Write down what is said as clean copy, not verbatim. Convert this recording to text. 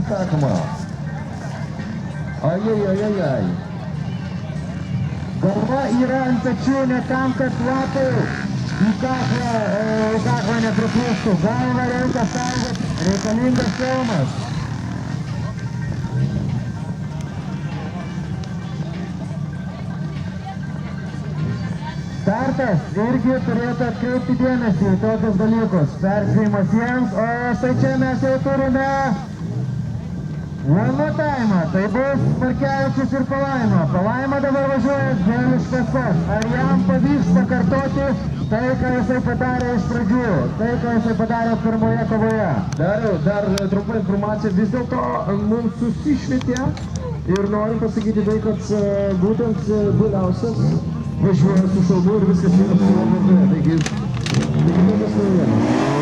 sakoma. Ajajajajaj. Galva yra ant pečių ne tam, kad lapai į kaklą nepriplūstų. Galva reikia saugoti, reikalingas šelmas. Startas irgi turėtų atkreipti dėmesį į tokius dalykus. Perspėjimas jiems, o štai čia mes jau turime one time. Tai bus Markevičius ir Palaima. Palaima dabar važiuoja dėl iš paskos. Ar jam pavyks pakartoti tai, ką jisai padarė iš pradžių, tai, ką jisai padarė pirmoje kovoje? Dar trumpa informacija, vis dėlto mums susišvietė ir norim pasakyti tai, kad būtent Buliausas važiuoja su šalmu ir viskas yra su juo. Taigi tokios naujienos.